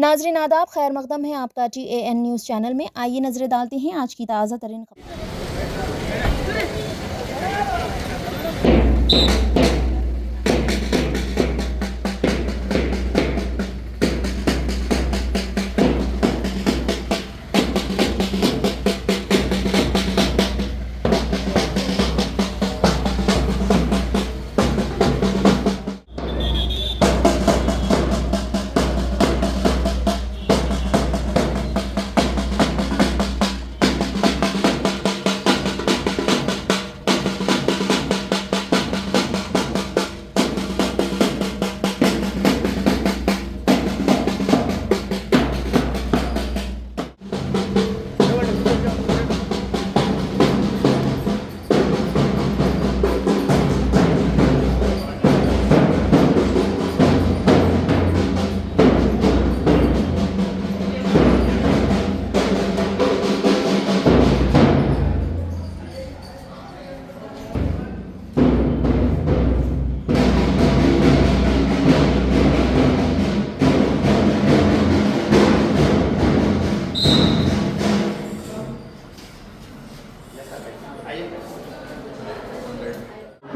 ناظرین آداب، خیر مقدم ہے آپ کا TAN نیوز چینل میں۔ آئیے نظر ڈالتے ہیں آج کی تازہ ترین خبریں۔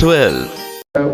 12।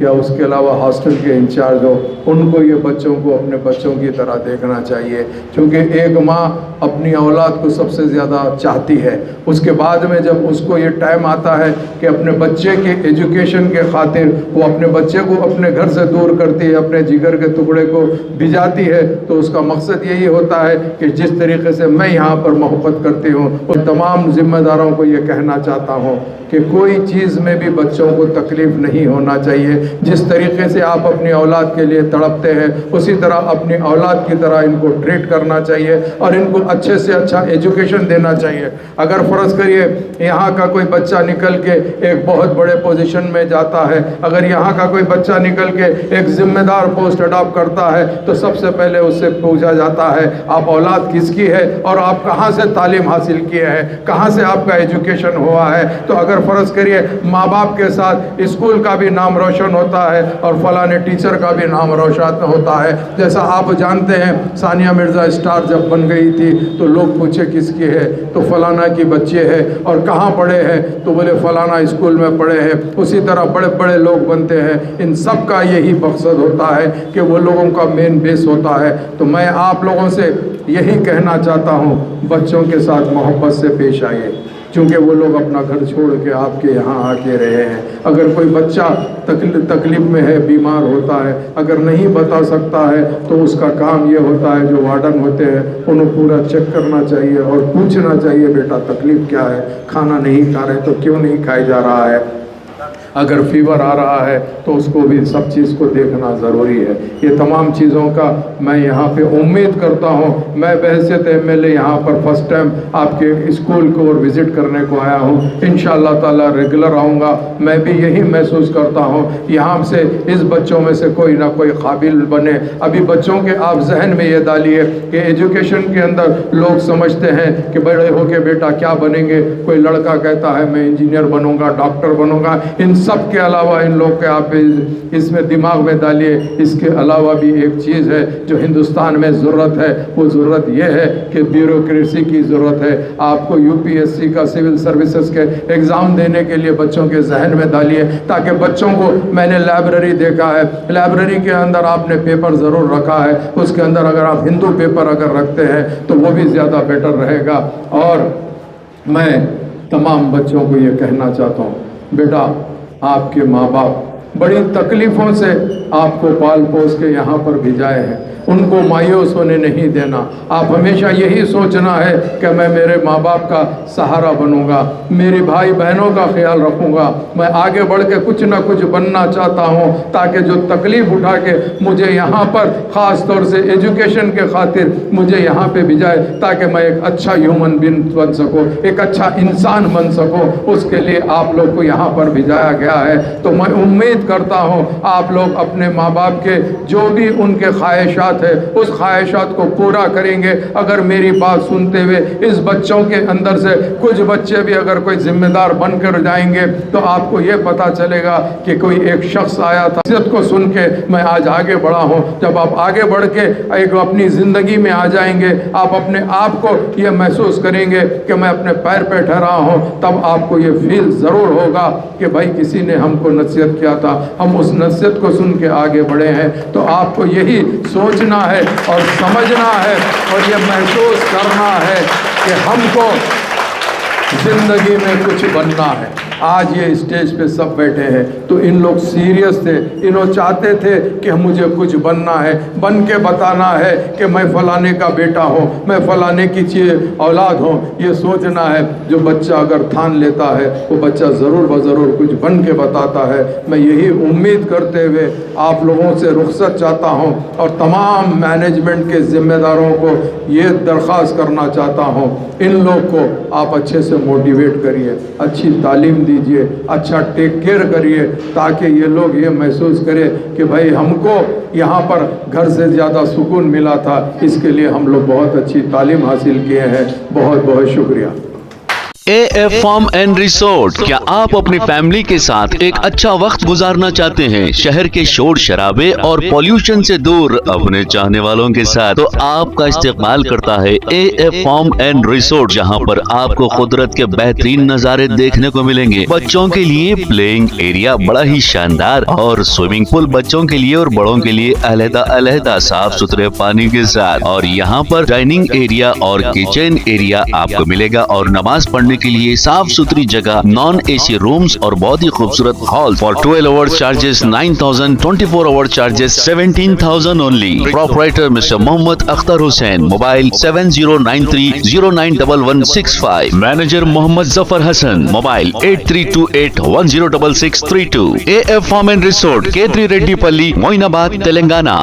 یا اس کے علاوہ ہاسٹل کے انچارج ہو، ان کو یہ بچوں کو اپنے بچوں کی طرح دیکھنا چاہیے، کیونکہ ایک ماں اپنی اولاد کو سب سے زیادہ چاہتی ہے۔ اس کے بعد میں جب اس کو یہ ٹائم آتا ہے کہ اپنے بچے کے ایجوکیشن کے خاطر وہ اپنے بچے کو اپنے گھر سے دور کرتی ہے، اپنے جگر کے ٹکڑے کو بھجاتی ہے، تو اس کا مقصد یہی ہوتا ہے کہ جس طریقے سے میں یہاں پر محبت کرتی ہوں، اور تمام ذمہ داروں کو یہ کہنا چاہتا ہوں کہ کوئی چیز میں بھی بچوں کو تکلیف نہیں ہونا چاہیے۔ جس طریقے سے آپ اپنی اولاد کے لیے تڑپتے ہیں، اسی طرح اپنی اولاد کی طرح ان کو ٹریٹ کرنا چاہیے اور ان کو اچھے سے اچھا ایجوکیشن دینا چاہیے۔ اگر فرض کریے یہاں کا کوئی بچہ نکل کے ایک بہت بڑے پوزیشن میں جاتا ہے، اگر یہاں کا کوئی بچہ نکل کے ایک ذمہ دار پوسٹ اڈاپٹ کرتا ہے، تو سب سے پہلے اس سے پوچھا جاتا ہے آپ اولاد کس کی ہے اور آپ کہاں سے تعلیم حاصل کیے ہیں، کہاں سے آپ کا ایجوکیشن ہوا ہے۔ تو اگر فرض کریے ماں باپ کے ساتھ اسکول کا بھی نام روشن ہوتا ہے اور فلاں ٹیچر کا بھی نام روشن ہوتا ہے۔ جیسا آپ جانتے ہیں ثانیہ مرزا اسٹار جب بن گئی تھی تو لوگ پوچھے کس کی ہے، تو فلانا کی بچے ہے، اور کہاں پڑھے ہیں، تو بولے فلانا اسکول میں پڑھے ہیں۔ اسی طرح بڑے بڑے لوگ بنتے ہیں، ان سب کا یہی مقصد ہوتا ہے کہ وہ لوگوں کا مین بیس ہوتا ہے۔ تو میں آپ لوگوں سے یہی کہنا چاہتا ہوں، بچوں کے ساتھ محبت سے پیش آئیے، چونکہ وہ لوگ اپنا گھر چھوڑ کے آپ کے یہاں آ کے رہے ہیں۔ اگر کوئی بچہ تکلیف میں ہے، بیمار ہوتا ہے، اگر نہیں بتا سکتا ہے، تو اس کا کام یہ ہوتا ہے جو وارڈن ہوتے ہیں انہیں پورا چیک کرنا چاہیے اور پوچھنا چاہیے بیٹا تکلیف کیا ہے، کھانا نہیں کھا رہے تو کیوں نہیں کھایا جا رہا ہے، اگر فیور آ رہا ہے تو اس کو بھی سب چیز کو دیکھنا ضروری ہے۔ یہ تمام چیزوں کا میں یہاں پہ امید کرتا ہوں۔ میں بحیثیت MLA یہاں پر فرسٹ ٹائم آپ کے اسکول کو اور وزٹ کرنے کو آیا ہوں، انشاءاللہ تعالی ریگولر آؤں گا۔ میں بھی یہی محسوس کرتا ہوں یہاں سے اس بچوں میں سے کوئی نہ کوئی قابل بنے۔ ابھی بچوں کے آپ ذہن میں یہ ڈالیے کہ ایجوکیشن کے اندر لوگ سمجھتے ہیں کہ بڑے ہو کے بیٹا کیا بنیں گے، کوئی لڑکا کہتا ہے میں انجینئر بنوں گا، ڈاکٹر بنوں گا۔ ان سب کے علاوہ ان لوگ کے آپ اس میں دماغ میں ڈالیے، اس کے علاوہ بھی ایک چیز ہے جو ہندوستان میں ضرورت ہے، وہ ضرورت یہ ہے کہ بیوروکریسی کی ضرورت ہے۔ آپ کو UPSC کا سول سروسز کے ایگزام دینے کے لیے بچوں کے ذہن میں ڈالیے، تاکہ بچوں کو، میں نے لائبریری دیکھا ہے، لائبریری کے اندر آپ نے پیپر ضرور رکھا ہے، اس کے اندر اگر آپ ہندو پیپر اگر رکھتے ہیں تو وہ بھی زیادہ بیٹر رہے گا۔ اور میں تمام بچوں کو یہ کہنا چاہتا ہوں، بیٹا آپ کے ماں باپ بڑی تکلیفوں سے آپ کو پال پوس کے یہاں پر بھیجائے ہیں، ان کو مایوس ہونے نہیں دینا۔ آپ ہمیشہ یہی سوچنا ہے کہ میں میرے ماں باپ کا سہارا بنوں گا، میری بھائی بہنوں کا خیال رکھوں گا، میں آگے بڑھ کے کچھ نہ کچھ بننا چاہتا ہوں، تاکہ جو تکلیف اٹھا کے مجھے یہاں پر خاص طور سے ایجوکیشن کے خاطر مجھے یہاں پہ بھیجائے، تاکہ میں ایک اچھا ہیومن بینگ بن سکوں، ایک اچھا انسان بن سکوں، اس کے لیے آپ لوگ کو یہاں پر بھیجایا گیا ہے۔ تو میں امید کرتا ہوں آپ لوگ اپنے ماں باپ کے جو بھی ان کے خواہشات ہے اس خواہشات کو پورا کریں گے۔ اگر میری بات سنتے ہوئے اس بچوں کے اندر سے کچھ بچے بھی اگر کوئی ذمہ دار بن کر جائیں گے تو آپ کو یہ پتا چلے گا کہ کوئی ایک شخص آیا تھا، عزت کو سن کے میں آج آگے بڑھا ہوں۔ جب آپ آگے بڑھ کے ایک اپنی زندگی میں آ جائیں گے، آپ اپنے آپ کو یہ محسوس کریں گے کہ میں اپنے پیر پہ ٹھہرا ہوں، تب آپ کو یہ فیل ضرور ہوگا کہ بھائی کسی نے ہم کو نصیحت کیا تھا، ہم اس نصیحت کو سن کے آگے بڑھے ہیں۔ تو آپ کو یہی سوچنا ہے اور سمجھنا ہے اور یہ محسوس کرنا ہے کہ ہم کو زندگی میں کچھ بننا ہے۔ آج یہ اسٹیج پہ سب بیٹھے ہیں تو ان لوگ سیریس تھے، انہوں چاہتے تھے کہ مجھے کچھ بننا ہے، بن کے بتانا ہے کہ میں فلانے کا بیٹا ہوں، میں فلانے کی اولاد ہوں۔ یہ سوچنا ہے، جو بچہ اگر ٹھان لیتا ہے وہ بچہ ضرور بضرور کچھ بن کے بتاتا ہے۔ میں یہی امید کرتے ہوئے آپ لوگوں سے رخصت چاہتا ہوں اور تمام مینجمنٹ کے ذمہ داروں کو یہ درخواست کرنا چاہتا ہوں، ان لوگ کو آپ اچھے سے موٹیویٹ کریے، اچھی تعلیم دیجئے، اچھا ٹیک کیئر کریے، تاکہ یہ لوگ یہ محسوس کرے کہ بھائی ہم کو یہاں پر گھر سے زیادہ سکون ملا تھا، اس کے لیے ہم لوگ بہت اچھی تعلیم حاصل کیے ہیں۔ بہت بہت شکریہ۔ AF فارم اینڈ ریسورٹ، کیا آپ اپنی فیملی کے ساتھ ایک اچھا وقت گزارنا چاہتے ہیں شہر کے شور شرابے اور پولیوشن سے دور اپنے چاہنے والوں کے ساتھ؟ تو آپ کا استقبال کرتا ہے AF فارم اینڈ ریسورٹ، جہاں پر آپ کو قدرت کے بہترین نظارے دیکھنے کو ملیں گے۔ بچوں کے لیے پلینگ ایریا بڑا ہی شاندار اور سوئمنگ پول بچوں کے لیے اور بڑوں کے لیے علیحدہ صاف ستھرے پانی کے ساتھ، اور یہاں پر ڈائننگ ایریا اور کچن ایریا آپ کو ملے گا، اور نماز پڑھنے کے لیے صاف ستھری جگہ، نان AC رومز اور بہت ہی خوبصورت hall. For 12 hours charges 9,000, 24 hour charges 17,000 only. Proprietor Mr. Mohammad Akhtar Hussain. Mobile 7093091165. Manager Mohammad Zafar Hassan. Mobile 8328106632. AF Farm and Resort, K3 Reddy Palli, Moinabad, Telangana.